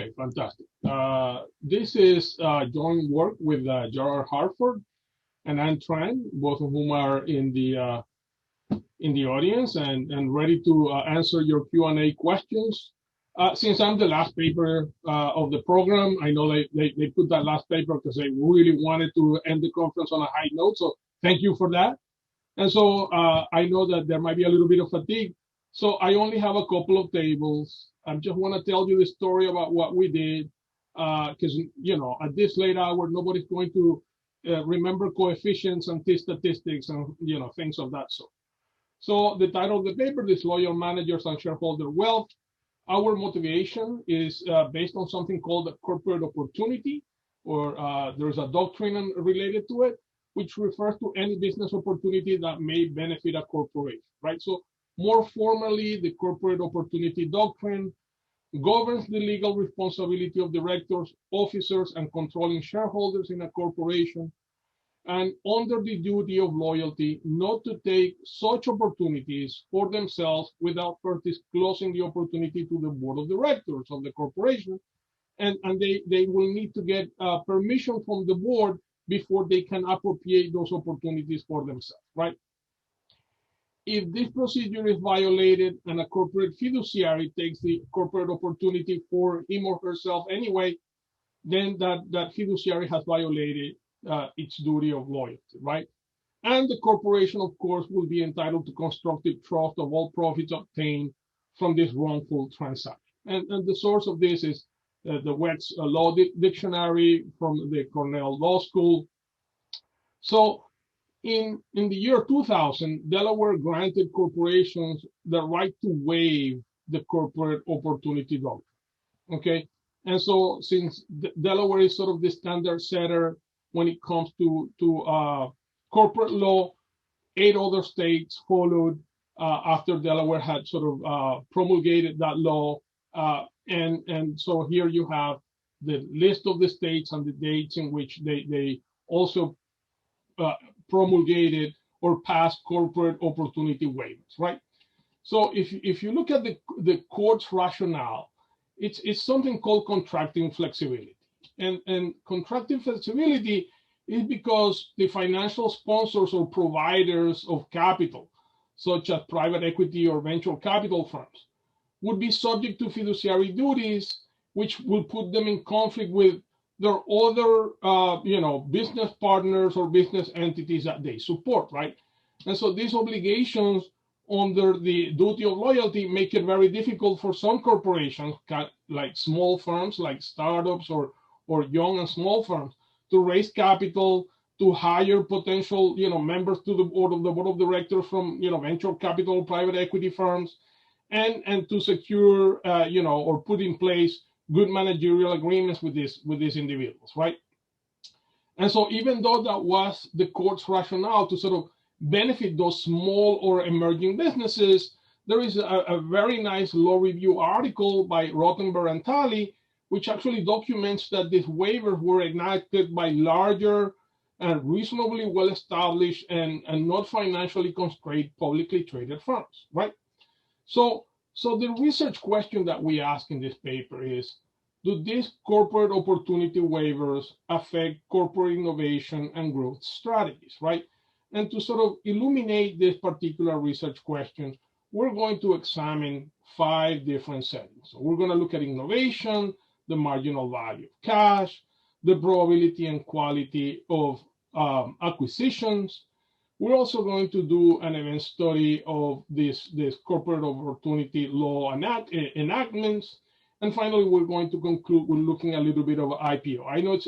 Okay, fantastic. This is joint work with Gerard Hartford and Ann Tran, both of whom are in the audience and ready to answer your Q&A questions. Since I'm the last paper of the program, I know they put that last paper because they really wanted to end the conference on a high note. So thank you for that. And so I know that there might be a little bit of fatigue. So I only have a couple of tables. I just want to tell you the story about what we did, because at this late hour, nobody's going to remember coefficients and statistics and things of that sort. So the title of the paper, Disloyal Managers and Shareholder Wealth. Our motivation is based on something called the corporate opportunity, or there's a doctrine related to it, which refers to any business opportunity that may benefit a corporation, right? So more formally, the corporate opportunity doctrine governs the legal responsibility of directors, officers, and controlling shareholders in a corporation, and under the duty of loyalty not to take such opportunities for themselves without first disclosing the opportunity to the board of directors of the corporation, and they will need to get permission from the board before they can appropriate those opportunities for themselves, right? If this procedure is violated and a corporate fiduciary takes the corporate opportunity for him or herself anyway, then that fiduciary has violated its duty of loyalty, right? And the corporation, of course, will be entitled to constructive trust of all profits obtained from this wrongful transaction. And the source of this is the Wett's Law Dictionary from the Cornell Law School. So in the year 2000, Delaware granted corporations the right to waive the corporate opportunity doctrine, okay? And so since Delaware is sort of the standard setter when it comes to corporate law, 8 other states followed after Delaware had sort of promulgated that law. And so here you have the list of the states and the dates in which they also promulgated or passed corporate opportunity waivers, right? So if you look at the court's rationale, it's something called contracting flexibility. And contracting flexibility is because the financial sponsors or providers of capital, such as private equity or venture capital firms, would be subject to fiduciary duties, which will put them in conflict with their other, business partners or business entities that they support, right? And so these obligations under the duty of loyalty make it very difficult for some corporations, like small firms, like startups or young and small firms, to raise capital, to hire potential, members to the board of directors from, venture capital, private equity firms, and to secure, or put in place good managerial agreements with these individuals, right? And so even though that was the court's rationale to sort of benefit those small or emerging businesses, there is a very nice law review article by Rothenberg and Talley, which actually documents that these waivers were enacted by larger and reasonably well-established and not financially constrained publicly traded firms, right? So the research question that we ask in this paper is, do these corporate opportunity waivers affect corporate innovation and growth strategies, right? And to sort of illuminate this particular research question, we're going to examine 5 different settings. So we're going to look at innovation, the marginal value of cash, the probability and quality of acquisitions. We're also going to do an event study of this corporate opportunity law enactments. And finally, we're going to conclude with looking a little bit of IPO. I know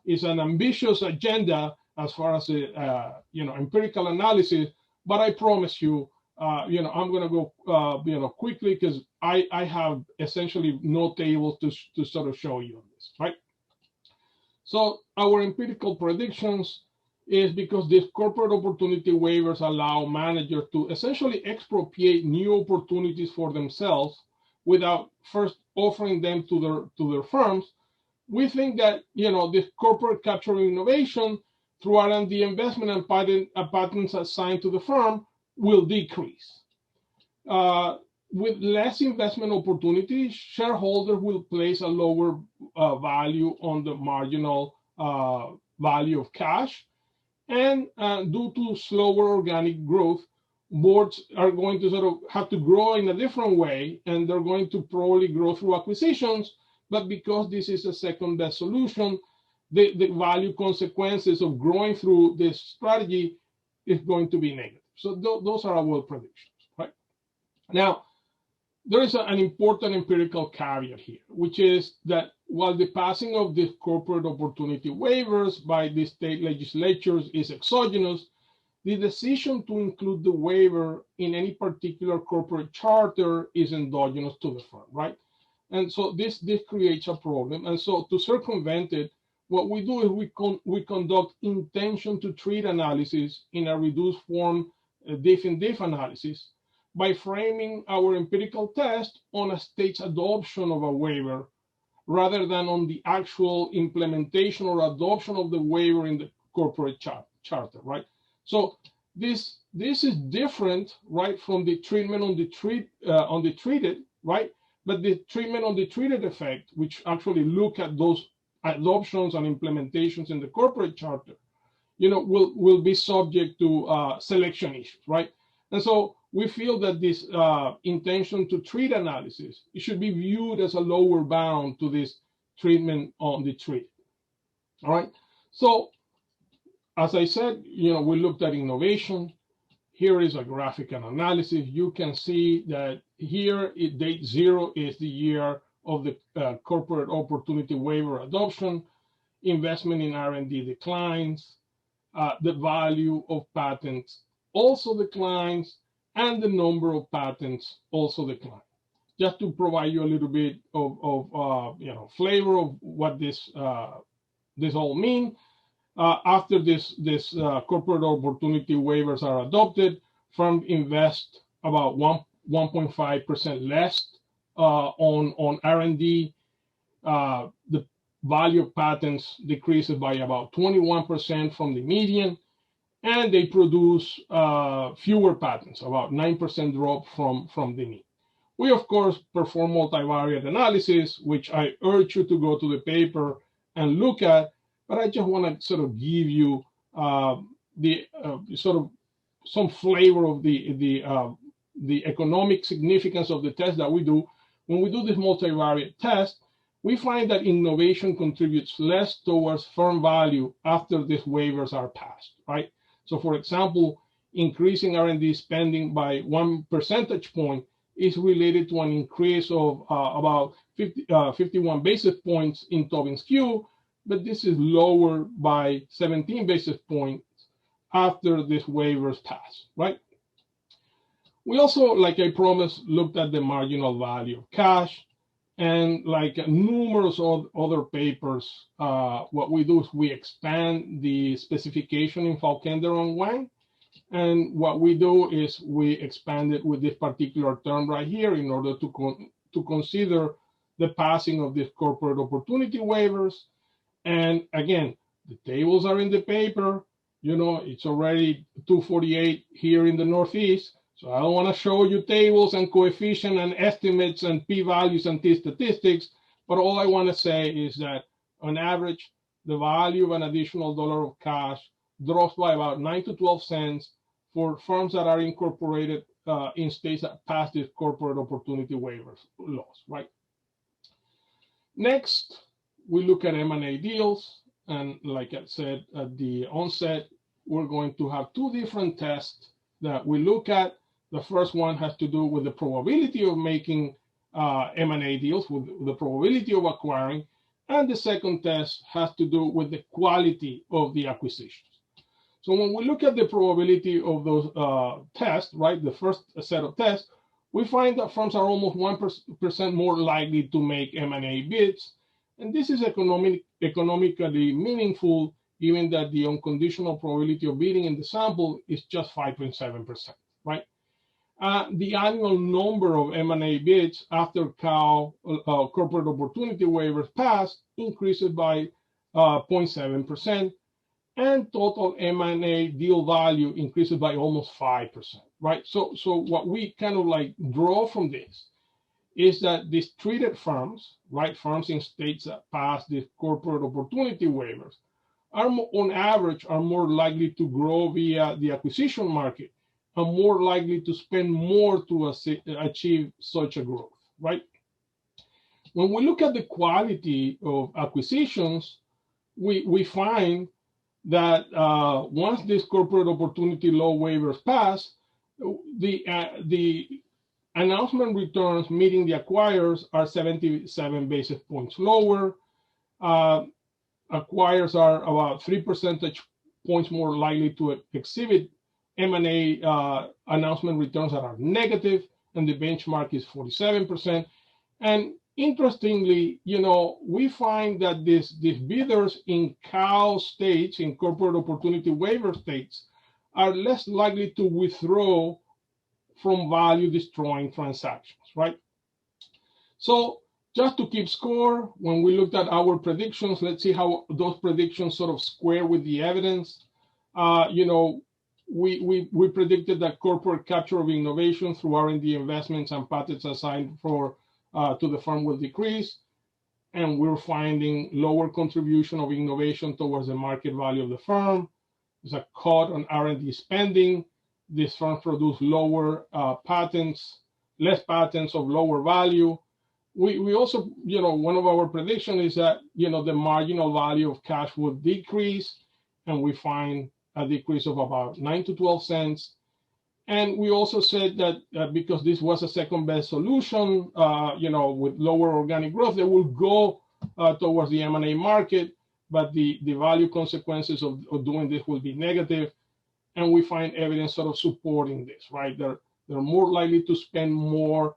it's an ambitious agenda as far as empirical analysis, but I promise you, I'm going to go quickly because I have essentially no table to sort of show you on this, right? So our empirical predictions is because these corporate opportunity waivers allow managers to essentially expropriate new opportunities for themselves without first offering them to their firms. We think that this corporate capturing innovation through R&D investment and patents assigned to the firm will decrease. with less investment opportunities, shareholders will place a lower value on the marginal value of cash. And due to slower organic growth, boards are going to sort of have to grow in a different way, and they're going to probably grow through acquisitions. But because this is a second best solution, the value consequences of growing through this strategy is going to be negative. So those are our predictions, right? Now, there is an important empirical caveat here, which is that while the passing of the corporate opportunity waivers by the state legislatures is exogenous, the decision to include the waiver in any particular corporate charter is endogenous to the firm, right? And so this creates a problem. And so to circumvent it, what we do is we conduct intention to treat analysis in a reduced form, diff-in-diff analysis, by framing our empirical test on a state's adoption of a waiver rather than on the actual implementation or adoption of the waiver in the corporate charter, right? So this is different, right, from the treatment on the treated, right? But the treatment on the treated effect, which actually look at those adoptions and implementations in the corporate charter, will be subject to selection issues, right? And so we feel that this intention to treat analysis, it should be viewed as a lower bound to this treatment on the treated. All right. So as I said, we looked at innovation. Here is a graphical analysis. You can see that here, date 0 is the year of the corporate opportunity waiver adoption. Investment in R&D declines. The value of patents also declines, and the number of patents also decline. Just to provide you a little bit of flavor of what this all means. After this corporate opportunity waivers are adopted, firms invest about 1.5% less on R&D. The value of patents decreases by about 21% from the median, and they produce fewer patents, about 9% drop from the mean. We, of course, perform multivariate analysis, which I urge you to go to the paper and look at, but I just want to sort of give you the sort of some flavor of the economic significance of the test that we do. When we do this multivariate test, we find that innovation contributes less towards firm value after these waivers are passed, right? So, for example, increasing R&D spending by 1 percentage point is related to an increase of about 51 basis points in Tobin's Q, but this is lower by 17 basis points after these waivers pass, right? We also, like I promised, looked at the marginal value of cash, and like numerous other papers, what we do is we expand the specification in Falkender and Wang, and what we do is we expand it with this particular term right here in order to consider the passing of these corporate opportunity waivers. And again, the tables are in the paper. It's already 2:48 here in the Northeast. So I don't want to show you tables and coefficient and estimates and p-values and t-statistics, but all I want to say is that on average, the value of an additional dollar of cash drops by about 9 to 12 cents for firms that are incorporated in states that pass this corporate opportunity waivers laws, right? Next, we look at M&A deals. And like I said at the onset, we're going to have two different tests that we look at. The first one has to do with the probability of making M&A deals, with the probability of acquiring. And the second test has to do with the quality of the acquisitions. So when we look at the probability of those tests, right, the first set of tests, we find that firms are almost 1% more likely to make M&A bids. And this is economically meaningful, given that the unconditional probability of bidding in the sample is just 5.7%, right? The annual number of M&A bids after corporate opportunity waivers pass increases by 0.7%, and total M&A deal value increases by almost 5%, right? So what we kind of like draw from this is that these treated firms, right, firms in states that pass these corporate opportunity waivers, are on average are more likely to grow via the acquisition market and more likely to spend more to achieve such a growth, right? When we look at the quality of acquisitions, we find that once these corporate opportunity law waivers pass, the announcement returns meeting the acquirers are 77 basis points lower. Acquirers are about 3 percentage points more likely to exhibit M&A announcement returns that are negative, and the benchmark is 47%. And interestingly, we find that these bidders in COW states, in corporate opportunity waiver states, are less likely to withdraw from value destroying transactions, right? So just to keep score, when we looked at our predictions, let's see how those predictions sort of square with the evidence. We predicted that corporate capture of innovation through R&D investments and patents assigned to the firm will decrease, and we're finding lower contribution of innovation towards the market value of the firm. There's a cut on R&D spending. These firms produce lower less patents of lower value. We also, one of our predictions is that, the marginal value of cash would decrease, and we find a decrease of about 9 to 12 cents. And we also said that because this was a second best solution, with lower organic growth, they will go towards the M&A market, but the value consequences of doing this will be negative. And we find evidence sort of supporting this, right? They're more likely to spend more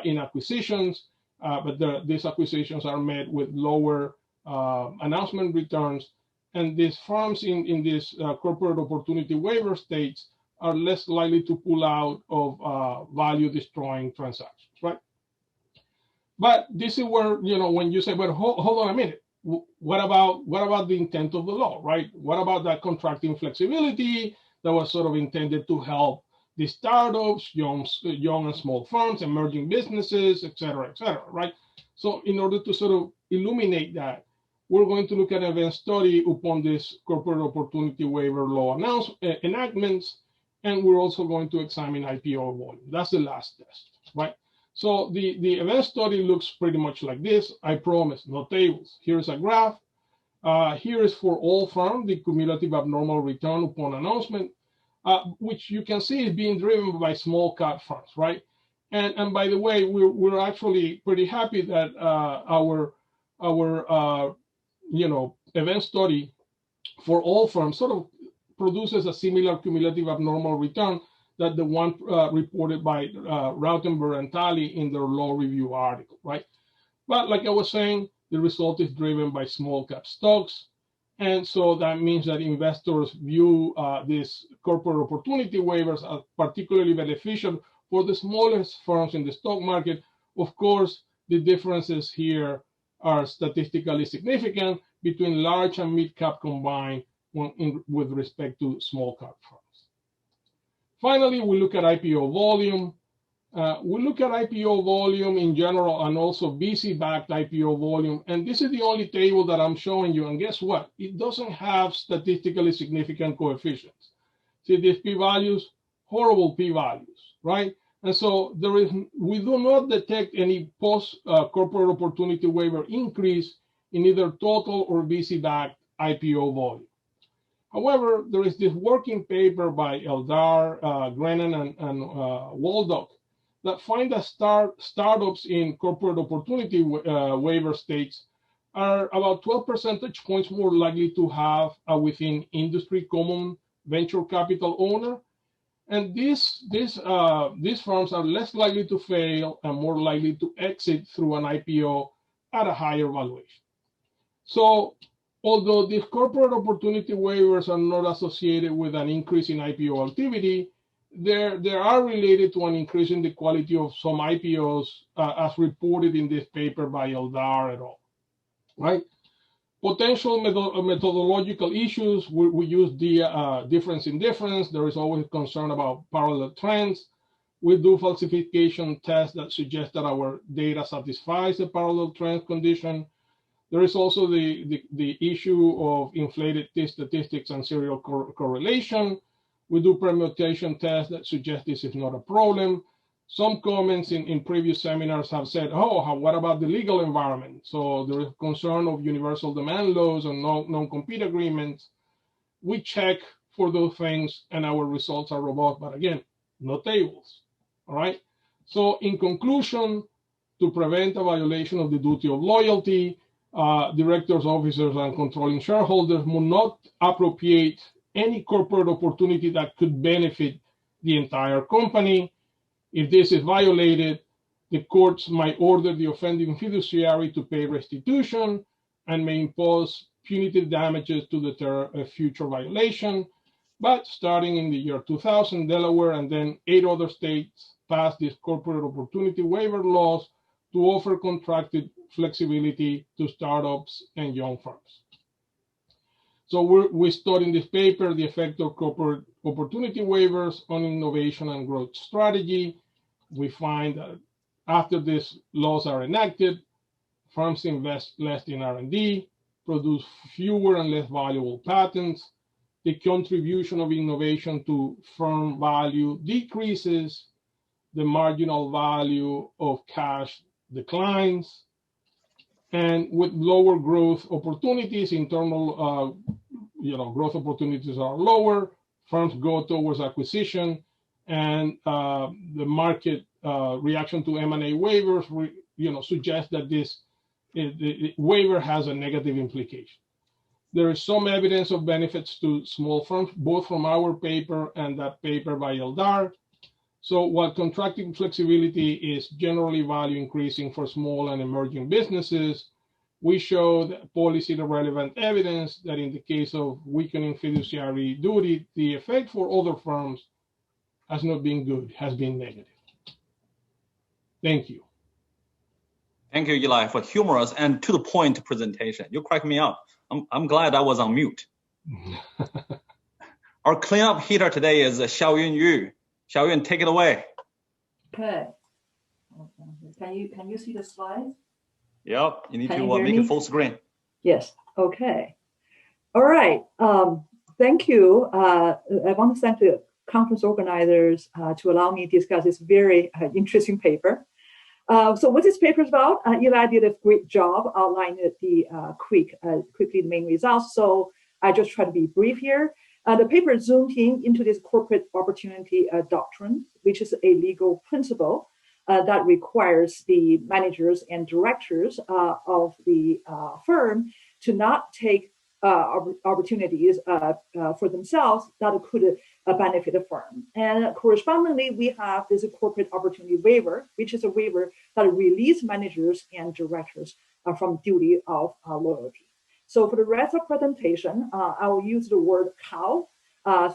in acquisitions, but these acquisitions are met with lower announcement returns. And these firms in these corporate opportunity waiver states are less likely to pull out of value destroying transactions, right? But this is where, when you say, but hold on a minute, what about the intent of the law, right? What about that contracting flexibility that was sort of intended to help the startups, young and small firms, emerging businesses, et cetera, right? So in order to sort of illuminate that, we're going to look at an event study upon this corporate opportunity waiver law enactments, and we're also going to examine IPO volume. That's the last test, right? So the event study looks pretty much like this. I promise, no tables. Here's a graph. Here is for all firms, the cumulative abnormal return upon announcement, which you can see is being driven by small cap firms, right? And by the way, we're actually pretty happy that our event study for all firms sort of produces a similar cumulative abnormal return that the one reported by Rautenberg and Talley in their law review article, right? But like I was saying, the result is driven by small cap stocks. And so that means that investors view these corporate opportunity waivers as particularly beneficial for the smallest firms in the stock market. Of course, the differences here are statistically significant between large and mid cap combined with respect to small cap firms. Finally, we look at IPO volume. We look at IPO volume in general and also VC-backed IPO volume. And this is the only table that I'm showing you. And guess what? It doesn't have statistically significant coefficients. See these p-values? Horrible p-values, right? And so we do not detect any post-corporate opportunity waiver increase in either total or VC-backed IPO volume. However, there is this working paper by Eldar, Grennan, and Waldock that find that startups in corporate opportunity waiver states are about 12 percentage points more likely to have a within industry common venture capital owner. And these firms are less likely to fail and more likely to exit through an IPO at a higher valuation. So although these corporate opportunity waivers are not associated with an increase in IPO activity, they are related to an increase in the quality of some IPOs as reported in this paper by Eldar et al. Right? Potential methodological issues, we use the difference in difference. There is always concern about parallel trends. We do falsification tests that suggest that our data satisfies the parallel trends condition. There is also the issue of inflated t-statistics and serial correlation. We do permutation tests that suggest this is not a problem. Some comments in previous seminars have said, oh, what about the legal environment? So there is concern of universal demand laws and non-compete agreements. We check for those things and our results are robust, but again, no tables, all right? So in conclusion, to prevent a violation of the duty of loyalty, directors, officers, and controlling shareholders will not appropriate any corporate opportunity that could benefit the entire company. If this is violated, the courts might order the offending fiduciary to pay restitution and may impose punitive damages to deter a future violation. But starting in the year 2000, Delaware and then 8 other states passed these corporate opportunity waiver laws to offer contracted flexibility to startups and young firms. So we studied in this paper the effect of corporate opportunity waivers on innovation and growth strategy. We find that after these laws are enacted, firms invest less in R&D, produce fewer and less valuable patents, the contribution of innovation to firm value decreases, the marginal value of cash declines, and with lower growth opportunities, internal growth opportunities are lower, firms go towards acquisition, and the market reaction to M&A waivers suggests that the waiver has a negative implication. There is some evidence of benefits to small firms, both from our paper and that paper by Eldar. So while contracting flexibility is generally value increasing for small and emerging businesses, we showed policy relevant evidence that in the case of weakening fiduciary duty, the effect for other firms has not been good, has been negative. Thank you. Thank you, Eli, for humorous and to the point presentation. You cracked me up. I'm glad I was on mute. Our cleanup hitter today is Xiaoyun Yu. Xiaoyun, take it away. Okay. Can you see the slides? Yep. You need to make it full screen. Yes. Okay. All right. Thank you. I want to thank the conference organizers to allow me to discuss this very interesting paper. So what this paper is about, Eli did a great job outlining quickly the main results. So I just try to be brief here. The paper zoomed into this corporate opportunity doctrine, which is a legal principle that requires the managers and directors of the firm to not take opportunities for themselves that could benefit the firm. And correspondingly, we have this corporate opportunity waiver, which is a waiver that releases managers and directors from duty of loyalty. So for the rest of the presentation, I will use the word COW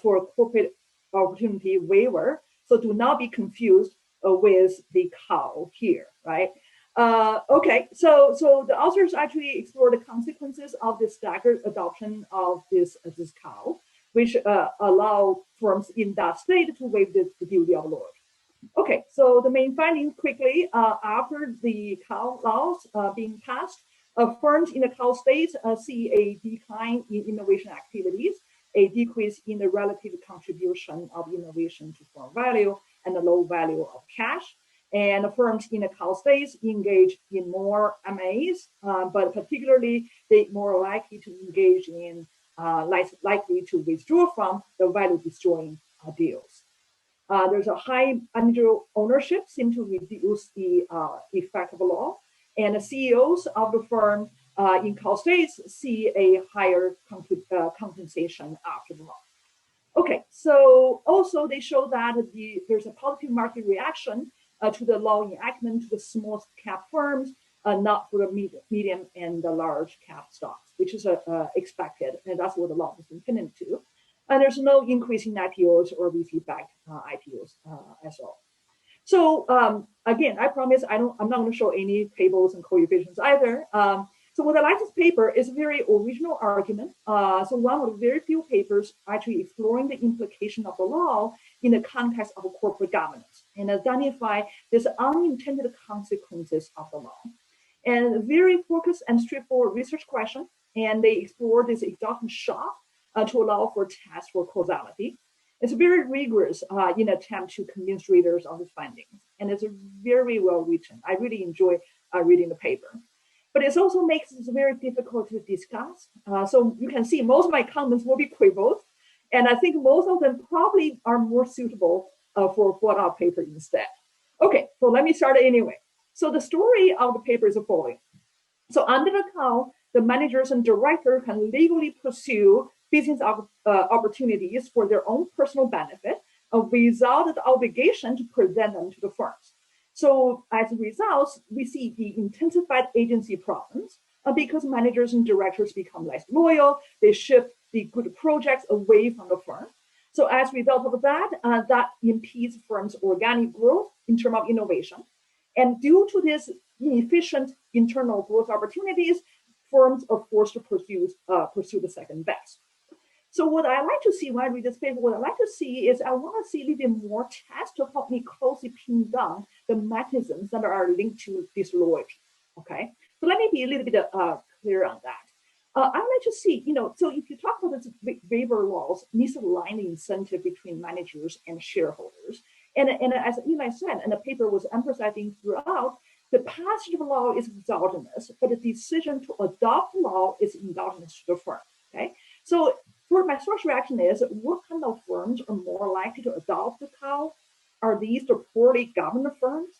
for corporate opportunity waiver. So do not be confused with the COW here, right? Okay, so the authors actually explore the consequences of the staggered adoption of this COW, which allow firms in that state to waive the duty of loyalty. Okay, so the main findings quickly, after the COW laws being passed, firms in the COW states see a decline in innovation activities, a decrease in the relative contribution of innovation to firm value, and the low value of cash. And the firms in the COW states engage in more MAs, but particularly they more likely to engage in likely to withdraw from the value-destroying deals. There's a high manager ownership seem to reduce the effect of the law, and the CEOs of the firm in COW states see a higher compensation after the law. Okay, so also they show that there's a positive market reaction to the law enactment to the small cap firms, not for the medium and the large cap stocks, which is expected, and that's what the law has intended to. And there's no increase in IPOs or VC-backed IPOs as well. So again, I promise I'm not going to show any tables and coefficients either. So what I like this paper is a very original argument. So one of the very few papers actually exploring the implication of the law in the context of corporate governance and identify these unintended consequences of the law. And very focused and straightforward research question. And they explore this exogenous shock to allow for tests for causality. It's very rigorous in an attempt to convince readers of its findings. And it's very well written. I really enjoy reading the paper. But it also makes it very difficult to discuss. So you can see most of my comments will be quibbles. And I think most of them probably are more suitable for a follow-up paper instead. Okay, so let me start anyway. So the story of the paper is the following. So under the law, the managers and directors can legally pursue business opportunities for their own personal benefit without the obligation to present them to the firms. So as a result, we see the intensified agency problems because managers and directors become less loyal. They shift the good projects away from the firm. So as a result of that, that impedes firms' organic growth in terms of innovation. And due to this inefficient internal growth opportunities, firms are forced to pursue the second best. So what I like to see when I read this paper, what I like to see is I want to see a little bit more tests to help me closely pin down the mechanisms that are linked to disloyalty. Okay, so let me be a little bit clear on that. I like to see, so if you talk about the waiver laws, misalign the incentive between managers and shareholders. And as Eli said, and the paper was emphasizing throughout, the passage of law is exogenous, but the decision to adopt law is endogenous to the firm. Okay, so for my first reaction is, what kind of firms are more likely to adopt the law? Are these the poorly governed firms?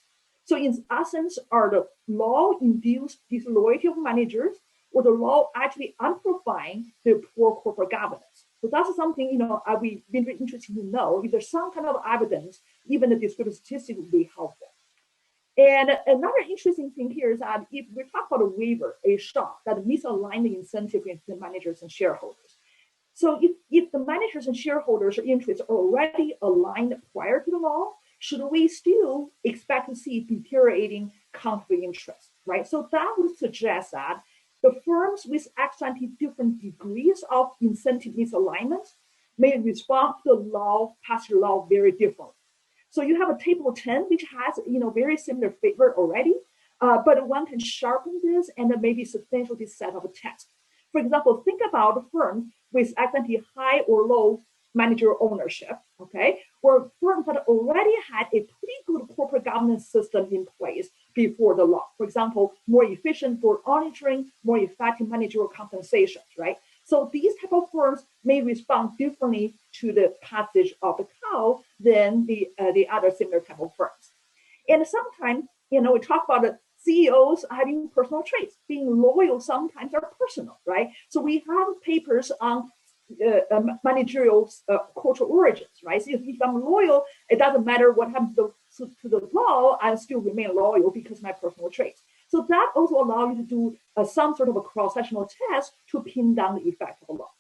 So in essence, are the law-induced disloyalty of managers, or the law actually amplifying the poor corporate governance? So that's something, I'd be very interested to know if there's some kind of evidence, even the descriptive statistics would be helpful. And another interesting thing here is that if we talk about a waiver, a shock that misalign the incentive between the managers and shareholders. So if the managers and shareholders' interests are already aligned prior to the law, should we still expect to see deteriorating conflict of interest, right? So that would suggest that the firms with ex-ante different degrees of incentive misalignment may respond to the law, passed law very differently. So you have a table 10, which has very similar favor already, but one can sharpen this and then maybe substantially set up a test. For example, think about a firm with ex-ante high or low manager ownership, okay, or firms that already had a pretty good corporate governance system in place before the law. For example, more efficient board monitoring, more effective managerial compensations, right? So these type of firms may respond differently to the passage of the law than the other similar type of firms. And sometimes, we talk about the CEOs having personal traits. Being loyal sometimes are personal, right? So we have papers on managerial cultural origins, right? So if I'm loyal, it doesn't matter what happens to the law, I still remain loyal because of my personal traits. So that also allows you to do some sort of a cross-sectional test to pin down the effect of the law.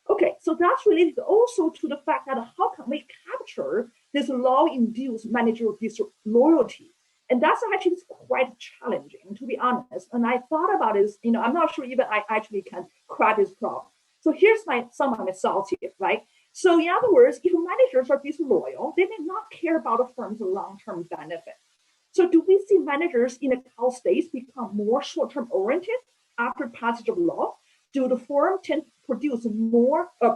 Okay, so that's related also to the fact that how can we capture this law-induced managerial disloyalty? And that's actually quite challenging, to be honest. And I thought about this, I'm not sure even I actually can crack this problem. So here's some of my thoughts here, right? So in other words, if managers are disloyal, they may not care about a firm's long-term benefit. So do we see managers in the Cal states become more short-term oriented after passage of law? Do the firm tend to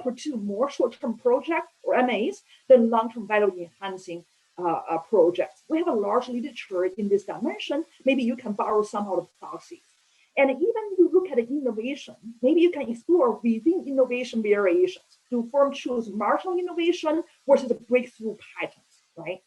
pursue more short-term projects or MAs than long-term value enhancing projects? We have a large literature in this dimension. Maybe you can borrow some of the proxies. And even if you look at the innovation, maybe you can explore within innovation variations. Do firms choose marginal innovation versus breakthrough patents, right?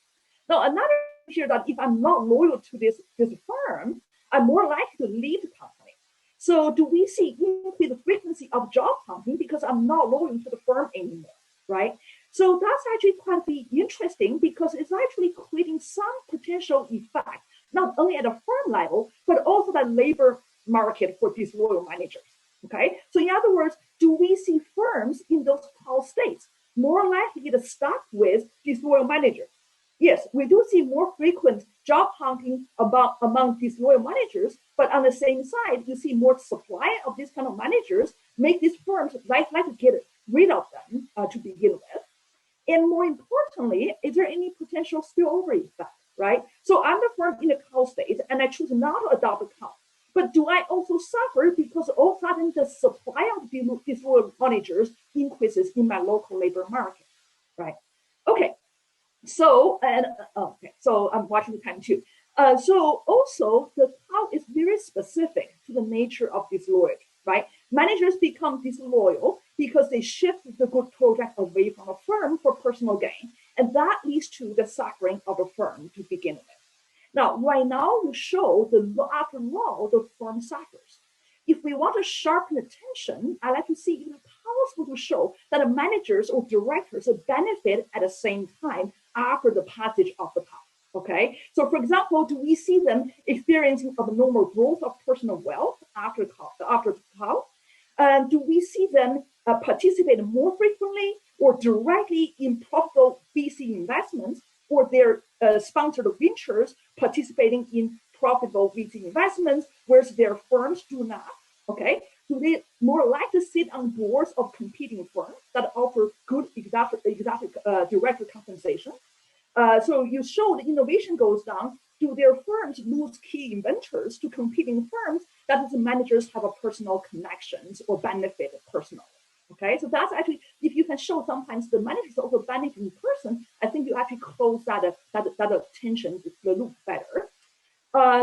Now, another here that if I'm not loyal to this firm, I'm more likely to leave the company. So do we see increased frequency of job hunting because I'm not loyal to the firm anymore, right? So that's actually quite interesting because it's actually creating some potential effect, not only at a firm level, but also the labor market for disloyal managers, okay? So in other words, do we see firms in those 12 states more likely to start with disloyal managers? yes, we do see more frequent job hunting among disloyal managers, but on the same side, you see more supply of these kind of managers, make these firms like to get rid of them to begin with. And more importantly, is there any potential spillover effect, right? So I'm the firm in the cow state, and I choose not to adopt a cow. But do I also suffer because all of a sudden the supply of disloyal managers increases in my local labor market, right? Okay. So, so I'm watching the time too. So also the cow is very specific to the nature of disloyalty, right? Managers become disloyal because they shift the good project away from a firm for personal gain. And that leads to the suffering of a firm to begin with. Now, right now, you show after law, the firm suffers. If we want to sharpen attention, I like to see if it's possible to show that the managers or directors benefit at the same time after the passage of the cow. Okay, so for example, do we see them experiencing abnormal growth of personal wealth after the cow? Do we see them participate more frequently or directly in profitable VC investments, or their sponsored ventures participating in profitable VC investments, whereas their firms do not? Okay, do they more like to sit on boards of competing firms that offer good exotic director compensation? So you show the innovation goes down. Do their firms lose key inventors to competing firms that the managers have a personal connections or benefit personally? Okay, so that's actually, if you can show sometimes the managers also benefit in person, I think you actually close that attention, the loop better.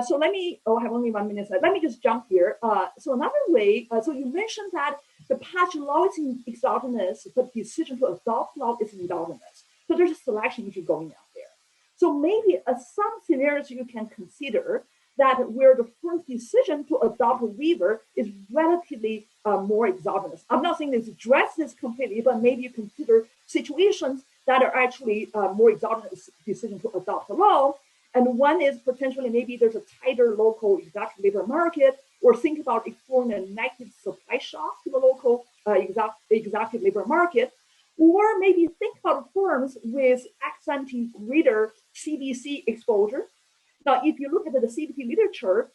So let me, I have only 1 minute left. Let me just jump here. So another way, so you mentioned that the passage law is exogenous, but decision to adopt law is endogenous. So there's a selection issue going on there. So maybe some scenarios you can consider that where the firm's decision to adopt a waiver is relatively more exogenous. I'm not saying this address this completely, but maybe you consider situations that are actually more exogenous decision to adopt the law. And one is potentially maybe there's a tighter local exotic labor market, or think about exploring a negative supply shock to the local exotic labor market. Or maybe think about firms with ex-ante greater CVC exposure. Now, if you look at the CVC literature,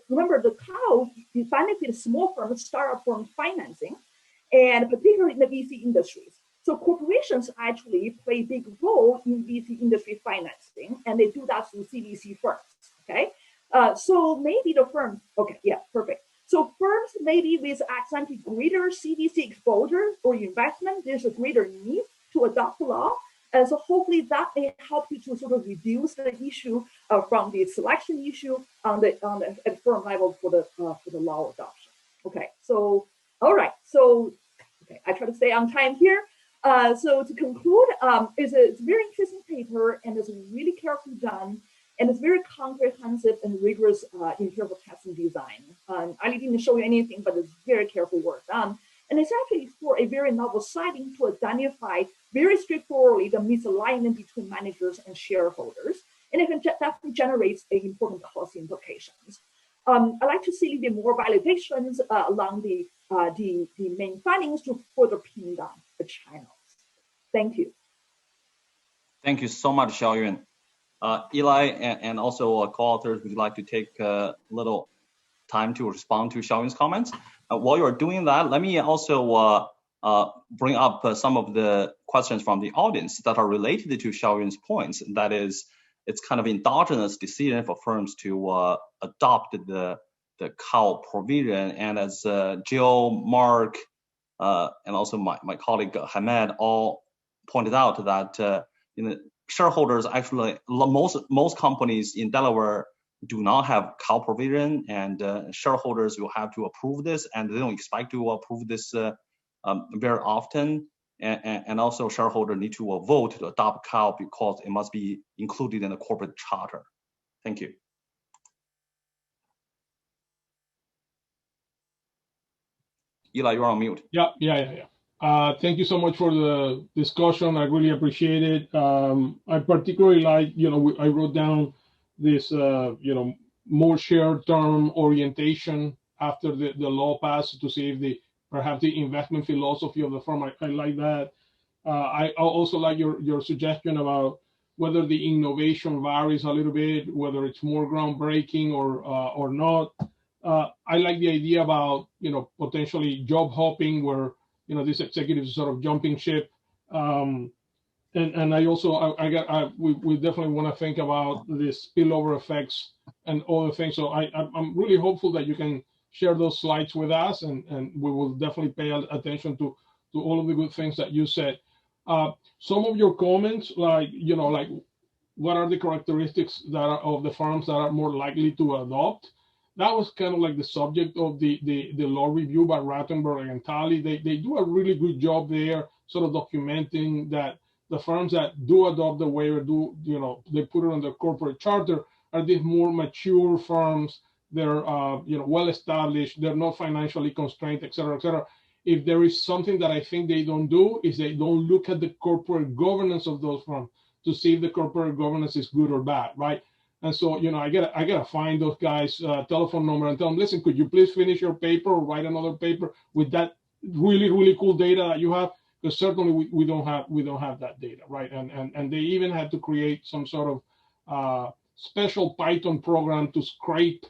remember the cow benefits small firms, startup firm financing, and particularly in the VC industries. So corporations actually play a big role in VC industry financing, and they do that through CVC firms, okay? So maybe the firm, okay, yeah, perfect. So firms maybe with ex-ante greater CVC exposure or investment, there's a greater need to adopt the law. And so hopefully that may help you to sort of reduce the issue from the selection issue at firm level for the law adoption. Okay, so, all right. So, okay, I try to stay on time here. So to conclude, it's a very interesting paper, and it's really carefully done. And it's very comprehensive and rigorous in terms of testing design. I didn't show you anything, but it's very carefully worked on. And it's actually for a very novel setting to identify very straightforwardly the misalignment between managers and shareholders. And it definitely generates important policy implications. I'd like to see a bit more validations along the main findings to further pin down the channels. Thank you. Thank you so much, Xiaoyun. Eli and also co-authors, would you like to take a little time to respond to Xiaoyun's comments? While you're doing that, let me also bring up some of the questions from the audience that are related to Xiaoyun's points. That is, it's kind of endogenous decision for firms to adopt the cow provision. And as Jill, Mark, and also my colleague Hamed all pointed out that shareholders actually, most companies in Delaware do not have cow provision, and shareholders will have to approve this, and they don't expect to approve this very often. And also shareholders need to vote to adopt cow because it must be included in the corporate charter. Thank you. Eli, you're on mute. Yeah. Thank you so much for the discussion. I really appreciate it. I particularly like, I wrote down this, more short-term orientation after the law passed to see if perhaps the investment philosophy of the firm. I like that. I also like your suggestion about whether the innovation varies a little bit, whether it's more groundbreaking or not. I like the idea about, potentially job hopping, where, these executives sort of jumping ship. And I also, we definitely want to think about the spillover effects and other things. So I'm really hopeful that you can share those slides with us, and we will definitely pay attention to all of the good things that you said. Some of your comments, like, what are the characteristics that are of the firms that are more likely to adopt? That was kind of like the subject of the law review by Rattenberg and Talley. They do a really good job there, sort of documenting that the firms that do adopt the waiver they put it on their corporate charter are these more mature firms. They're well established. They're not financially constrained, et cetera, et cetera. If there is something that I think they don't do, is they don't look at the corporate governance of those firms to see if the corporate governance is good or bad, right? And so, I gotta find those guys' telephone number and tell them, listen, could you please finish your paper or write another paper with that really, really cool data that you have? Because certainly we don't have that data, right? And they even had to create some sort of special Python program to scrape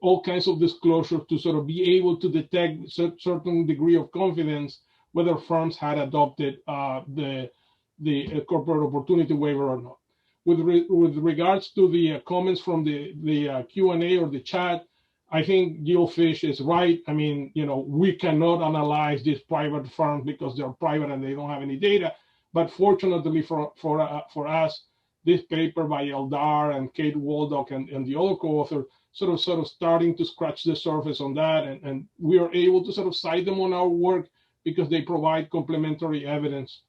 all kinds of disclosures to sort of be able to detect certain degree of confidence whether firms had adopted the corporate opportunity waiver or not. With regards to the comments from the Q&A or the chat, I think Gil Fish is right. I mean, we cannot analyze these private firms because they're private and they don't have any data. But fortunately for us, this paper by Eldar and Kate Waldock and the other co-author sort of starting to scratch the surface on that, and we are able to sort of cite them on our work because they provide complementary evidence.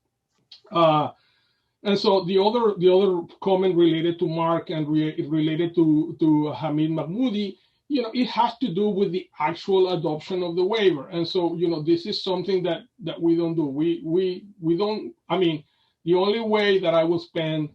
And so the other comment related to Mark and related to Hamid Mahmoudi, it has to do with the actual adoption of the waiver. And so, this is something that we don't do. We don't, I mean, the only way that I will spend,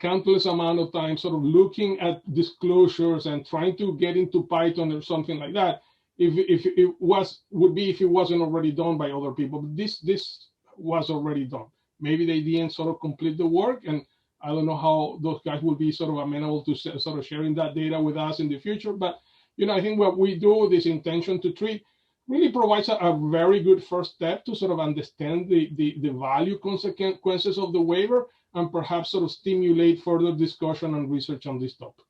countless amount of time sort of looking at disclosures and trying to get into Python or something like that, if it wasn't already done by other people. But this was already done. Maybe they didn't sort of complete the work, and I don't know how those guys will be sort of amenable to sort of sharing that data with us in the future. But, I think what we do with this intention to treat really provides a very good first step to sort of understand the value consequences of the waiver and perhaps sort of stimulate further discussion and research on this topic.